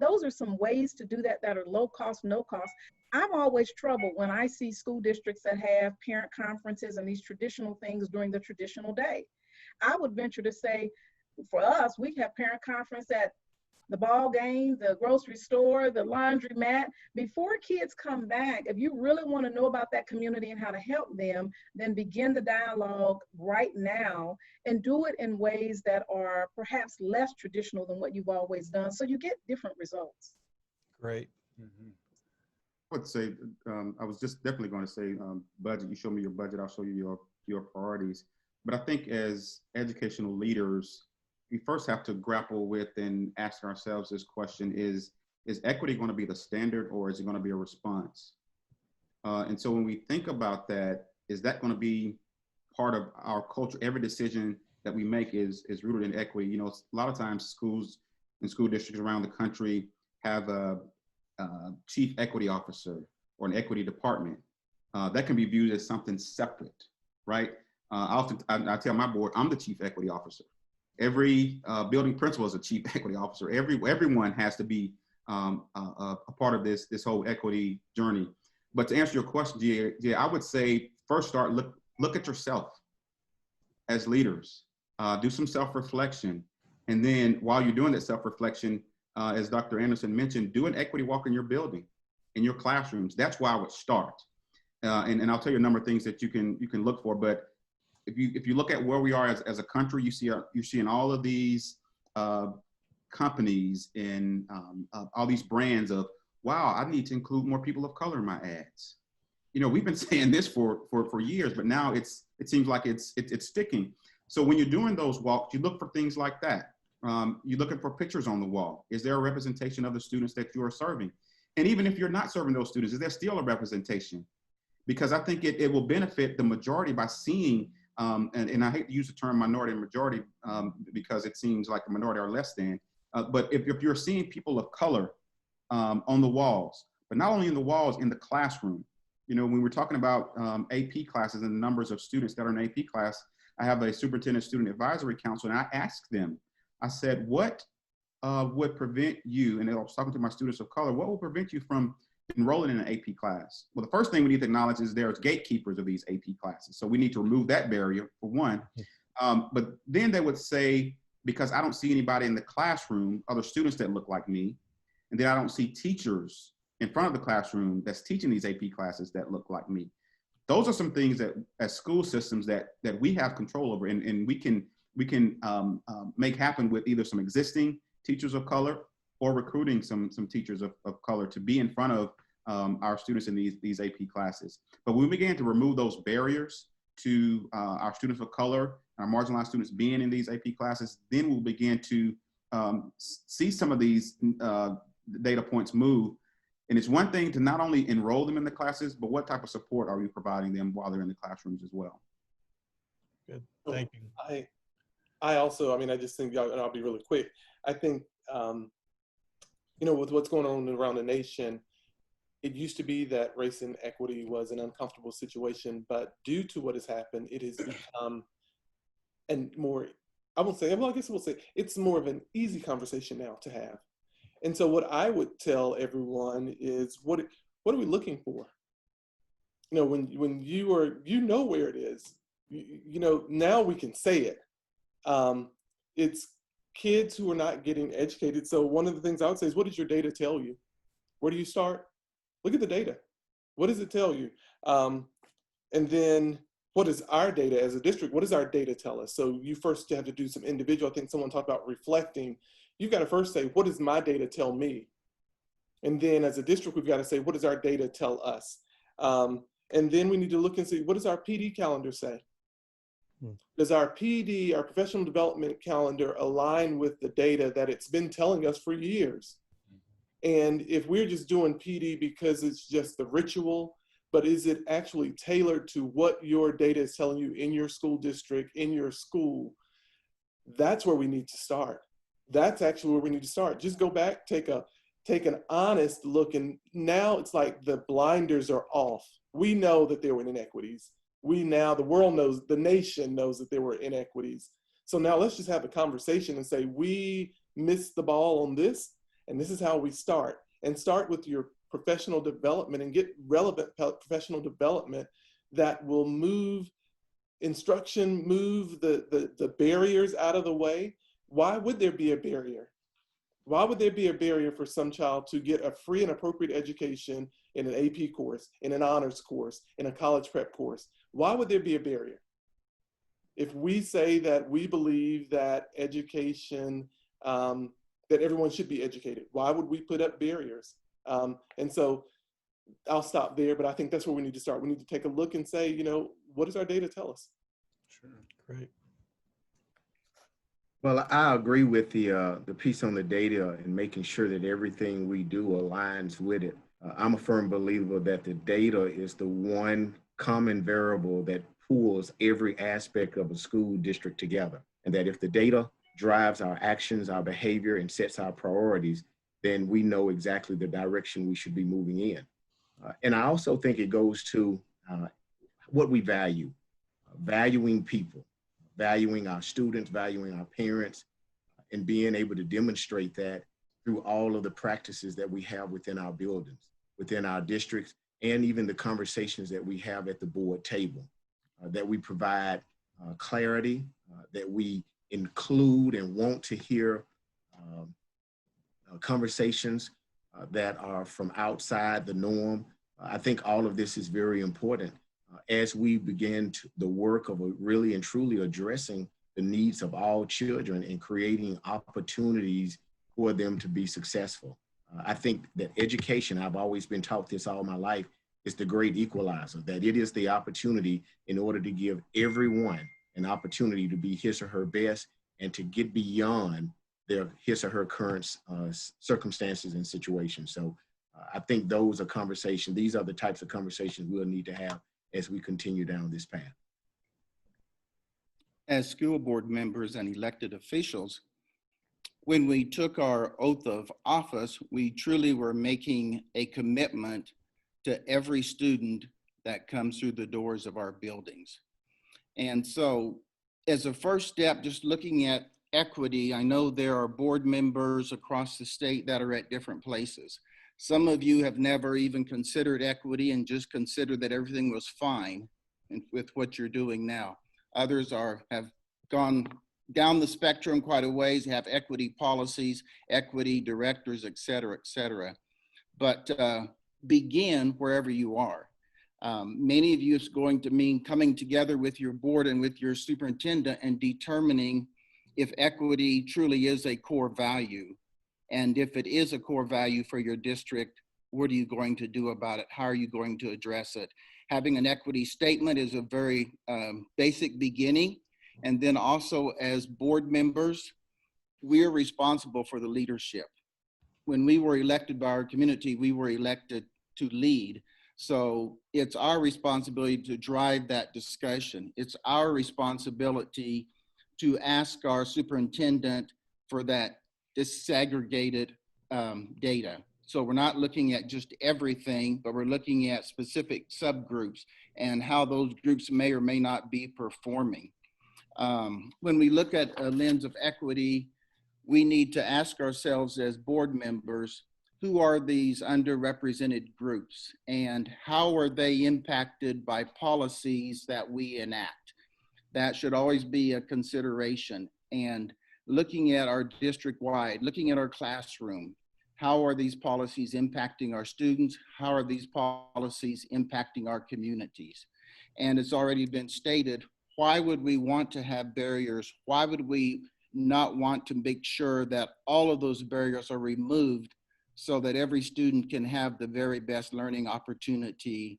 those are some ways to do that are low cost, no cost. I'm always troubled when I see school districts that have parent conferences and these traditional things during the traditional day. I would venture to say, for us, we have parent conference at the ball game, the grocery store, the laundromat. Before kids come back, if you really want to know about that community and how to help them, then begin the dialogue right now and do it in ways that are perhaps less traditional than what you've always done, so you get different results. Great. Mm-hmm. I would say, I was just definitely going to say, budget, you show me your budget, I'll show you your priorities. But I think as educational leaders, we first have to grapple with and ask ourselves this question: is equity going to be the standard, or is it going to be a response? And so when we think about that, is that going to be part of our culture? Every decision that we make is rooted in equity. A lot of times schools and school districts around the country have a chief equity officer or an equity department. That can be viewed as something separate, right? I tell my board, I'm the chief equity officer. Every building principal is a chief equity officer. Everyone has to be a part of this whole equity journey. But to answer your question, Gia, I would say first look at yourself as leaders. Do some self-reflection, and then while you're doing that self-reflection, as Dr. Anderson mentioned, do an equity walk in your building, in your classrooms. That's where I would start. And I'll tell you a number of things that you can look for. But if you look at where we are as a country, you're seeing all of these companies and all these brands of, wow, I need to include more people of color in my ads. We've been saying this for years, but now it seems like it's sticking. So when you're doing those walks, you look for things like that. You're looking for pictures on the wall. Is there a representation of the students that you are serving? And even if you're not serving those students, is there still a representation? Because I think it will benefit the majority by seeing, and I hate to use the term minority and majority because it seems like the minority are less than, but if you're seeing people of color on the walls, but not only in the walls, in the classroom. When we're talking about AP classes and the numbers of students that are in AP class, I have a superintendent student advisory council, and I asked them, I said, what would prevent you, and I was talking to my students of color, what will prevent you from enrolling in an AP class? Well, the first thing we need to acknowledge is there's gatekeepers of these AP classes. So we need to remove that barrier, for one. But then they would say, because I don't see anybody in the classroom, other students that look like me, and then I don't see teachers in front of the classroom that's teaching these AP classes that look like me. Those are some things that as school systems that we have control over, and we can make happen with either some existing teachers of color or recruiting some teachers of color to be in front of our students in these AP classes. But when we begin to remove those barriers to our students of color, our marginalized students being in these AP classes, then we'll begin to see some of these data points move. And it's one thing to not only enroll them in the classes, but what type of support are we providing them while they're in the classrooms as well? Good, thank you. I also, I just think, and I'll be really quick, I think, with what's going on around the nation, it used to be that race and equity was an uncomfortable situation, but due to what has happened, it has become it's more of an easy conversation now to have. And so what I would tell everyone is, what are we looking for? When you know where it is, now we can say it. It's kids who are not getting educated. So one of the things I would say is, what does your data tell you? Where do you start? Look at the data. What does it tell you? And then what is our data as a district? What does our data tell us? So you first have to do some individual. I think someone talked about reflecting. You've got to first say, what does my data tell me? And then as a district, we've got to say, what does our data tell us? And then we need to look and see, what does our PD calendar say? Does our PD, our professional development calendar, align with the data that it's been telling us for years? And if we're just doing PD because it's just the ritual, but is it actually tailored to what your data is telling you in your school district, in your school? That's where we need to start. That's actually where we need to start. Just go back, take an honest look, and now it's like the blinders are off. We know that there were inequities. The world knows, the nation knows that there were inequities. So now let's just have a conversation and say, we missed the ball on this, and this is how we start. And start with your professional development and get relevant professional development that will move instruction, move the barriers out of the way. Why would there be a barrier? Why would there be a barrier for some child to get a free and appropriate education in an AP course, in an honors course, in a college prep course? Why would there be a barrier? If we say that we believe that education, that everyone should be educated, why would we put up barriers? And so I'll stop there, but I think that's where we need to start. We need to take a look and say, what does our data tell us? Sure, great. Well, I agree with the piece on the data and making sure that everything we do aligns with it. I'm a firm believer that the data is the one common variable that pulls every aspect of a school district together. And that if the data drives our actions, our behavior, and sets our priorities, then we know exactly the direction we should be moving in. And I also think it goes to what we value, valuing people, valuing our students, valuing our parents, and being able to demonstrate that through all of the practices that we have within our buildings, within our districts, and even the conversations that we have at the board table, that we provide clarity, that we include and want to hear conversations that are from outside the norm. I think all of this is very important as we begin the work of really and truly addressing the needs of all children and creating opportunities for them to be successful. I think that education, I've always been taught this all my life, is the great equalizer, that it is the opportunity in order to give everyone an opportunity to be his or her best and to get beyond his or her current circumstances and situations. So I think these are the types of conversations we'll need to have as we continue down this path. As school board members and elected officials, when we took our oath of office, we truly were making a commitment to every student that comes through the doors of our buildings. And so as a first step, just looking at equity, I know there are board members across the state that are at different places. Some of you have never even considered equity and just considered that everything was fine with what you're doing now. Others have gone down the spectrum quite a ways, have equity policies, equity directors, et cetera, et cetera. But begin wherever you are. Many of you is going to mean coming together with your board and with your superintendent and determining if equity truly is a core value. And if it is a core value for your district, what are you going to do about it? How are you going to address it? Having an equity statement is a very basic beginning. And then also as board members, we're responsible for the leadership. When we were elected by our community, we were elected to lead. So it's our responsibility to drive that discussion. It's our responsibility to ask our superintendent for that disaggregated data. So we're not looking at just everything, but we're looking at specific subgroups and how those groups may or may not be performing. When we look at a lens of equity, we need to ask ourselves as board members, who are these underrepresented groups and how are they impacted by policies that we enact? That should always be a consideration. And looking at our district-wide, looking at our classroom, how are these policies impacting our students? How are these policies impacting our communities? And it's already been stated, why would we want to have barriers? Why would we not want to make sure that all of those barriers are removed so that every student can have the very best learning opportunity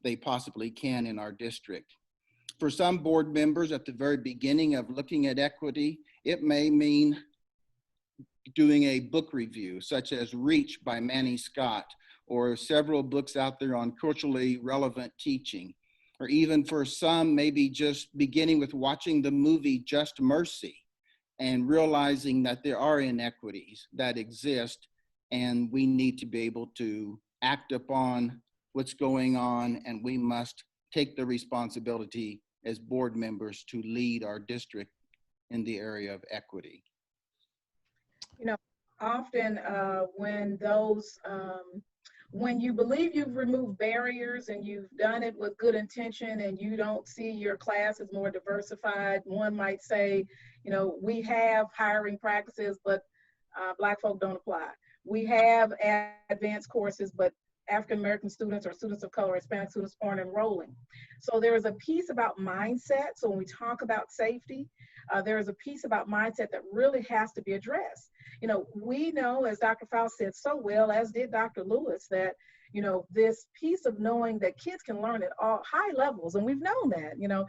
they possibly can in our district. For some board members, at the very beginning of looking at equity, it may mean doing a book review, such as Reach by Manny Scott, or several books out there on culturally relevant teaching. Or even for some, maybe just beginning with watching the movie Just Mercy and realizing that there are inequities that exist, and we need to be able to act upon what's going on, and we must take the responsibility as board members to lead our district in the area of equity. You know, often when you believe you've removed barriers and you've done it with good intention and you don't see your class as more diversified, one might say, you know, we have hiring practices, but Black folk don't apply. We have advanced courses, but African-American students or students of color, Hispanic students aren't enrolling. So there is a piece about mindset. So when we talk about safety, there is a piece about mindset that really has to be addressed. You know, we know, as Dr. Faust said so well, as did Dr. Lewis, that, you know, this piece of knowing that kids can learn at all high levels, and we've known that, you know,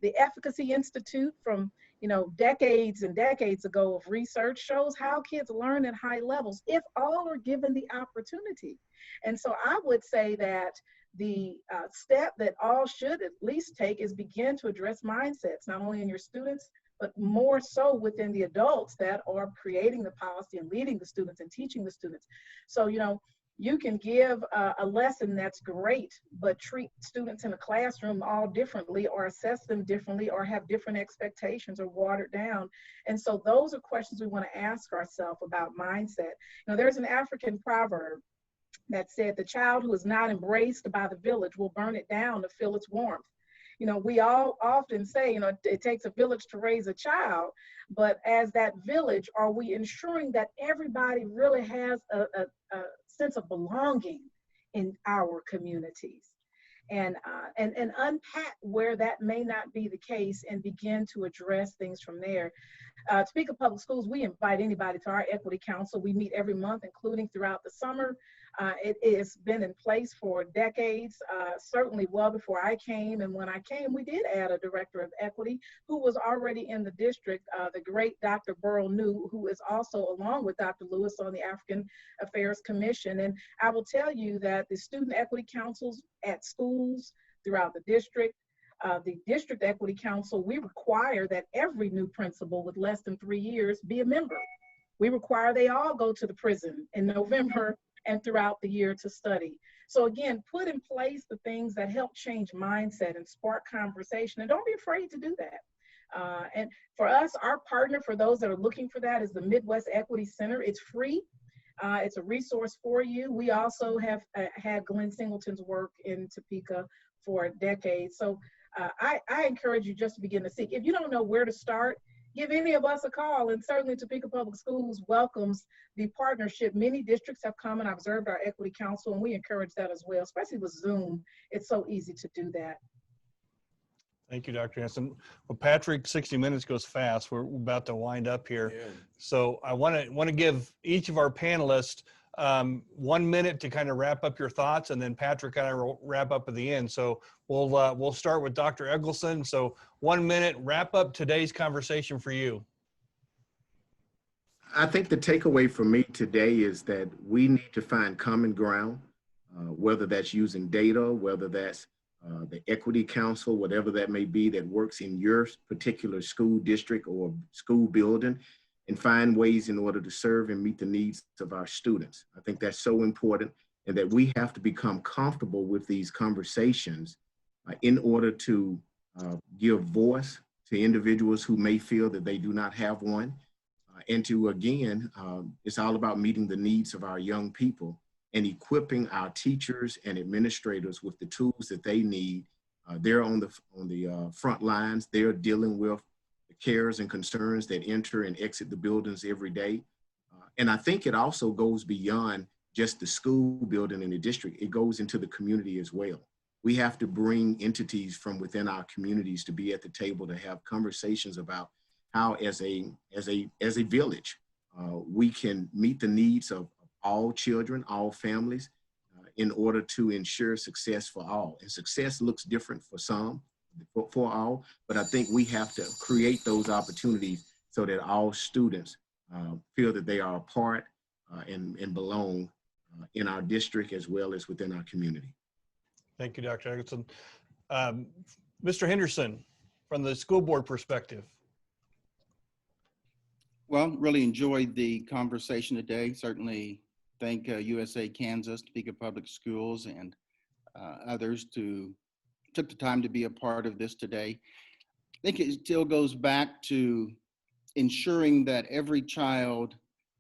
the Efficacy Institute from, you know, decades and decades ago of research shows how kids learn at high levels if all are given the opportunity. And so I would say that the step that all should at least take is begin to address mindsets, not only in your students, but more so within the adults that are creating the policy and leading the students and teaching the students. So, you know, you can give a lesson that's great, but treat students in a classroom all differently, or assess them differently, or have different expectations, or watered down. And so those are questions we want to ask ourselves about mindset. You know, there's an African proverb that said, the child who is not embraced by the village will burn it down to feel its warmth. You know, we all often say, you know, it takes a village to raise a child, but as that village, are we ensuring that everybody really has a sense of belonging in our communities? And unpack where that may not be the case and begin to address things from there. Topeka Public Schools, we invite anybody to our Equity Council. We meet every month, including throughout the summer. It has been in place for decades, certainly well before I came. And when I came, we did add a director of equity who was already in the district, the great Dr. Burrell New, who is also, along with Dr. Lewis, on the African Affairs Commission. And I will tell you that the student equity councils at schools throughout the district, the district equity council, we require that every new principal with less than 3 years be a member. We require they all go to the prison in November and throughout the year to study. So again, put in place the things that help change mindset and spark conversation, and don't be afraid to do that. And for us, our partner, for those that are looking for that, is the Midwest Equity Center. It's free. It's a resource for you. We also have had Glenn Singleton's work in Topeka for decades. So I encourage you just to begin to seek. If you don't know where to start, give any of us a call, and certainly Topeka Public Schools welcomes the partnership. Many districts have come and observed our Equity Council, and we encourage that as well, especially with Zoom. It's so easy to do that. Thank you, Dr. Anderson. Well, Patrick, 60 minutes goes fast. We're about to wind up here. Yeah. So I want to give each of our panelists 1 minute to kind of wrap up your thoughts, and then Patrick kind of wrap up at the end. So we'll start with Dr. Eggleston. So 1 minute, wrap up today's conversation for you. I think the takeaway for me today is that we need to find common ground, whether that's using data, whether that's the Equity Council, whatever that may be that works in your particular school district or school building, and find ways in order to serve and meet the needs of our students. I think that's so important, and that we have to become comfortable with these conversations in order to give voice to individuals who may feel that they do not have one. And to, again, it's all about meeting the needs of our young people and equipping our teachers and administrators with the tools that they need. They're on the front lines. They're dealing with the cares and concerns that enter and exit the buildings every day. And I think it also goes beyond just the school building in the district. It goes into the community as well. We have to bring entities from within our communities to be at the table to have conversations about how, as a village, we can meet the needs of all children, all families, in order to ensure success for all. And success looks different for some, for all, but I think we have to create those opportunities so that all students feel that they are a part and belong in our district as well as within our community. Thank you, Dr. Eggleston. Mr. Henderson, from the school board perspective. Well, really enjoyed the conversation today. Certainly thank USA Kansas, Topeka Public Schools, and others who took the time to be a part of this today. I think it still goes back to ensuring that every child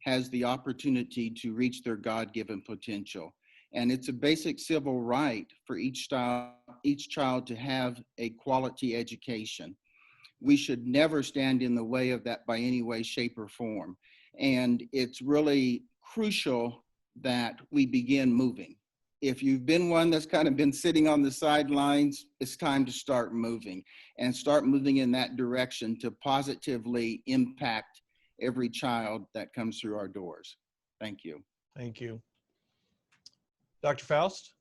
has the opportunity to reach their God-given potential. And it's a basic civil right for each child to have a quality education. We should never stand in the way of that by any way, shape, or form. And it's really crucial that we begin moving. If you've been one that's kind of been sitting on the sidelines, it's time to start moving and start moving in that direction to positively impact every child that comes through our doors. Thank you. Thank you. Dr. Faust?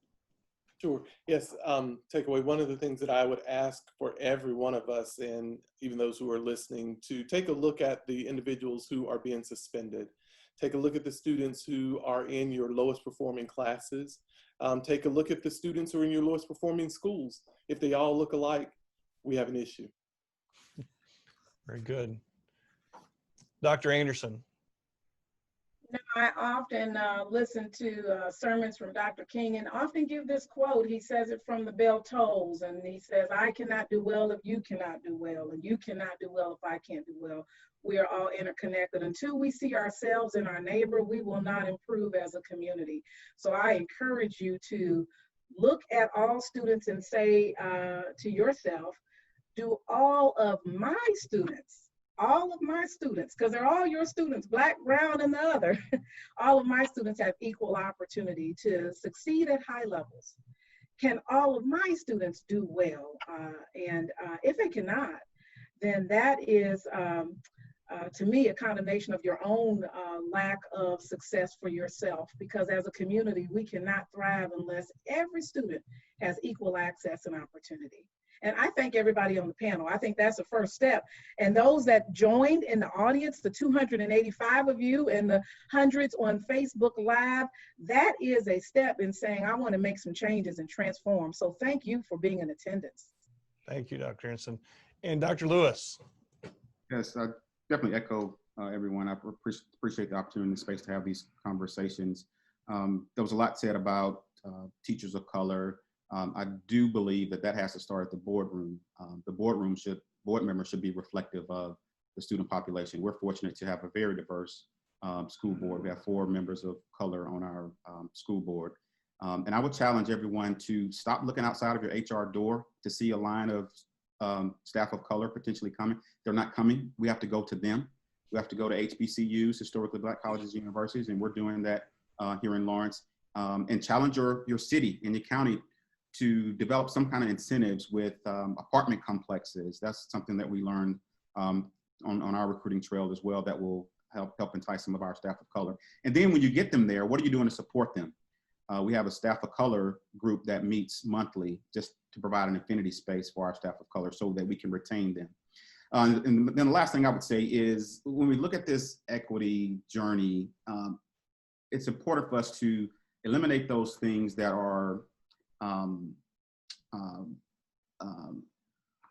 Sure. Yes. Takeaway. One of the things that I would ask for every one of us, and even those who are listening, to take a look at the individuals who are being suspended. Take a look at the students who are in your lowest performing classes. Take a look at the students who are in your lowest performing schools. If they all look alike, we have an issue. Very good. Dr. Anderson? I often listen to sermons from Dr. King and often give this quote. He says it from the bell tolls, and he says, I cannot do well if you cannot do well, and you cannot do well if I can't do well. We are all interconnected. Until we see ourselves in our neighbor, we will not improve as a community. So I encourage you to look at all students and say to yourself, do all of my students, because they're all your students, black, brown, and the other, all of my students have equal opportunity to succeed at high levels. Can all of my students do well? And if they cannot, then that is, to me, a condemnation of your own lack of success for yourself, because as a community, we cannot thrive unless every student has equal access and opportunity. And I thank everybody on the panel. I think that's the first step. And those that joined in the audience, the 285 of you and the hundreds on Facebook Live, that is a step in saying, I want to make some changes and transform. So thank you for being in attendance. Thank you, Dr. Anderson. And Dr. Lewis? Yes, I definitely echo everyone. I appreciate the opportunity and space to have these conversations. There was a lot said about teachers of color. I do believe that has to start at the boardroom. The board members should be reflective of the student population. We're fortunate to have a very diverse school board. We have 4 members of color on our school board. And I would challenge everyone to stop looking outside of your HR door to see a line of staff of color potentially coming. They're not coming. We have to go to them. We have to go to HBCUs, historically black colleges and universities, and we're doing that here in Lawrence. And challenge your city and your county to develop some kind of incentives with apartment complexes. That's something that we learned on our recruiting trail as well that will help entice some of our staff of color. And then when you get them there, what are you doing to support them? We have a staff of color group that meets monthly just to provide an affinity space for our staff of color so that we can retain them. And then the last thing I would say is when we look at this equity journey, it's important for us to eliminate those things that are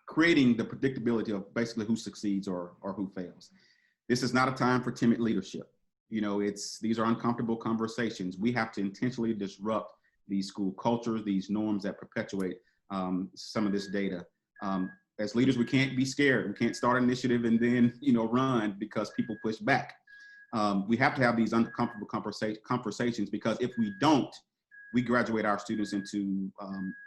creating the predictability of basically who succeeds or who fails. This is not a time for timid leadership. You know, these are uncomfortable conversations. We have to intentionally disrupt these school cultures, these norms that perpetuate some of this data. As leaders, we can't be scared. We can't start an initiative and then, run because people push back. We have to have these uncomfortable conversations because if we don't, we graduate our students into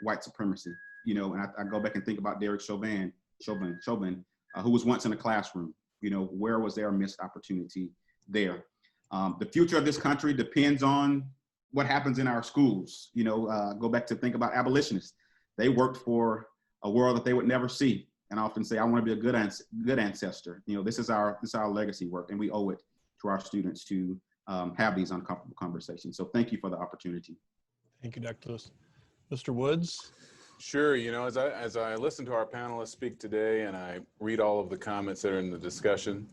white supremacy. And I go back and think about Derek Chauvin, who was once in a classroom. Where was there a missed opportunity there? The future of this country depends on what happens in our schools. Go back to think about abolitionists. They worked for a world that they would never see. And I often say, I want to be a good ancestor. This is our legacy work, and we owe it to our students to have these uncomfortable conversations. So thank you for the opportunity. Thank you, Dr. Lewis. Mr. Woods? Sure. You know, as I listen to our panelists speak today and I read all of the comments that are in the discussion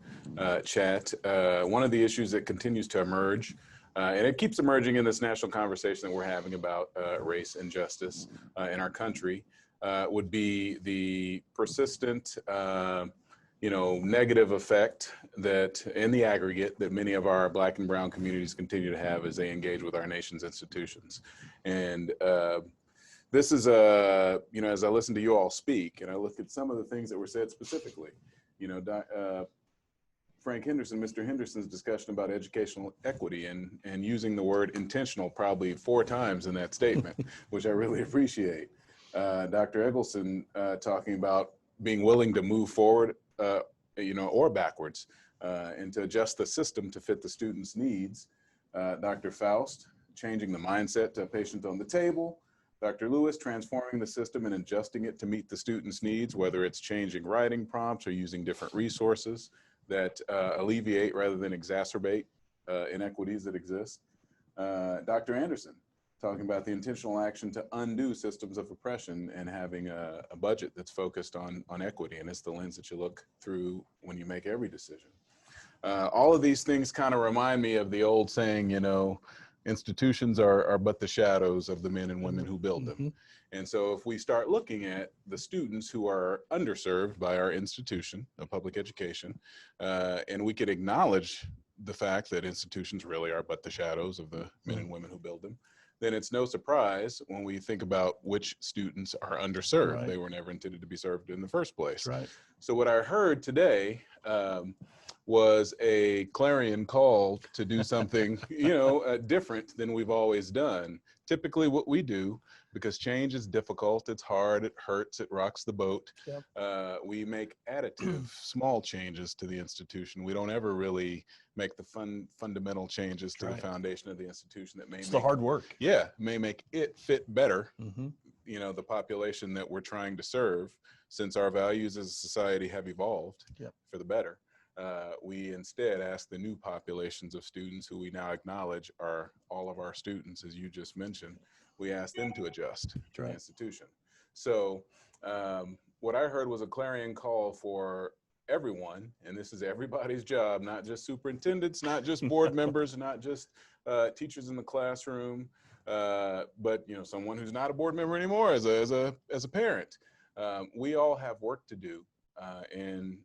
chat, one of the issues that continues to emerge, and it keeps emerging in this national conversation that we're having about race and justice in our country, would be the persistent, negative effect that in the aggregate that many of our Black and brown communities continue to have as they engage with our nation's institutions. And this is as I listen to you all speak and I look at some of the things that were said specifically, Frank Henderson, Mr. Henderson's discussion about educational equity and using the word intentional probably 4 times in that statement, which I really appreciate. Dr. Eggleston talking about being willing to move forward, or backwards, and to adjust the system to fit the student's needs. Dr. Faust, changing the mindset to patient on the table. Dr. Lewis, transforming the system and adjusting it to meet the student's needs, whether it's changing writing prompts or using different resources that alleviate rather than exacerbate inequities that exist. Dr. Anderson, talking about the intentional action to undo systems of oppression and having a budget that's focused on equity, and it's the lens that you look through when you make every decision. All of these things kind of remind me of the old saying, institutions are but the shadows of the men and women who build them. And so if we start looking at the students who are underserved by our institution of public education, and we could acknowledge the fact that institutions really are but the shadows of the men and women who build them, then it's no surprise when we think about which students are underserved. Right. They were never intended to be served in the first place. Right. So what I heard today was a clarion call to do something, different than we've always done. Typically what we do, because change is difficult, it's hard, it hurts, it rocks the boat. Yep. We make additive small changes to the institution. We don't ever really make the fundamental changes to the foundation of the institution that may It's the hard work. Yeah, may make it fit better, the population that we're trying to serve, since our values as a society have evolved for the better. We instead ask the new populations of students who we now acknowledge are all of our students, as you just mentioned, we ask them to adjust to the institution. So what I heard was a clarion call for everyone, and this is everybody's job, not just superintendents, not just board members, not just teachers in the classroom, but someone who's not a board member anymore as a parent. We all have work to do in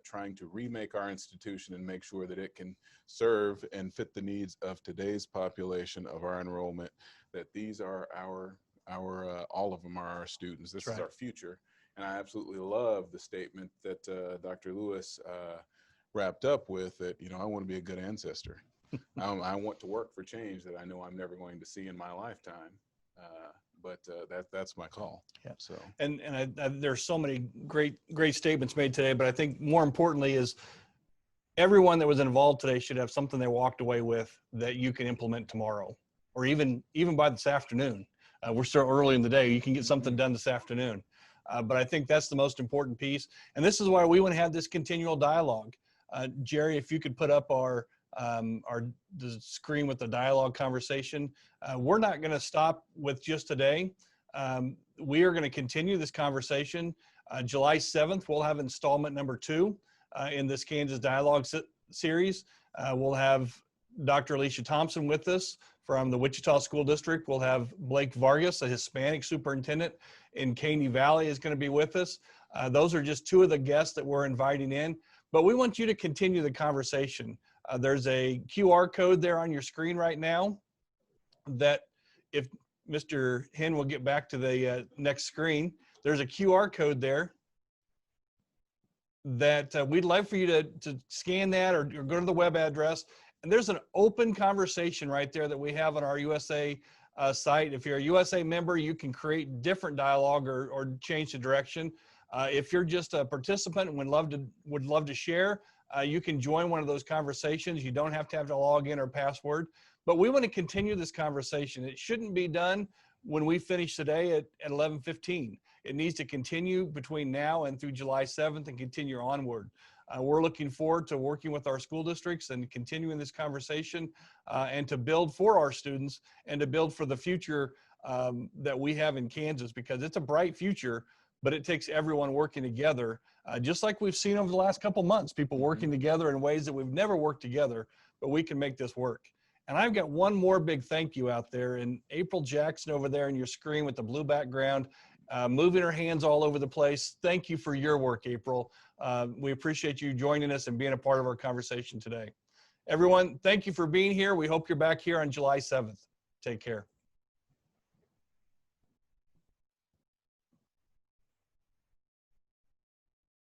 trying to remake our institution and make sure that it can serve and fit the needs of today's population of our enrollment, that these are our all of them are our students. This is our future. And I absolutely love the statement that Dr. Lewis wrapped up with, that, I want to be a good ancestor. I want to work for change that I know I'm never going to see in my lifetime. But that's my call. Yeah. So and there's so many great statements made today, but I think more importantly is everyone that was involved today should have something they walked away with that you can implement tomorrow, or even by this afternoon. We're still early in the day. You can get something done this afternoon. But I think that's the most important piece. And this is why we want to have this continual dialogue. Jerry, if you could put up the screen with the dialogue conversation. We're not going to stop with just today. We are going to continue this conversation. July 7th, we'll have installment number 2 in this Kansas Dialogue series. We'll have Dr. Alicia Thompson with us from the Wichita School District. We'll have Blake Vargas, a Hispanic superintendent in Caney Valley, is going to be with us. Those are just 2 of the guests that we're inviting in. But we want you to continue the conversation. There's a QR code there on your screen right now that, if Mr. Hen will get back to the next screen, there's a QR code there that we'd love for you to scan that or go to the web address. And there's an open conversation right there that we have on our USA site. If you're a USA member, you can create different dialogue or change the direction. If you're just a participant and would love to share, you can join one of those conversations. You don't have to have a login or password, but we want to continue this conversation. It shouldn't be done when we finish today at 11:15. It needs to continue between now and through July 7th and continue onward. We're looking forward to working with our school districts and continuing this conversation and to build for our students and to build for the future that we have in Kansas, because it's a bright future, but it takes everyone working together, just like we've seen over the last couple months, people working together in ways that we've never worked together, but we can make this work. And I've got one more big thank you out there, and April Jackson over there in your screen with the blue background, moving her hands all over the place. Thank you for your work, April. We appreciate you joining us and being a part of our conversation today. Everyone, thank you for being here. We hope you're back here on July 7th. Take care.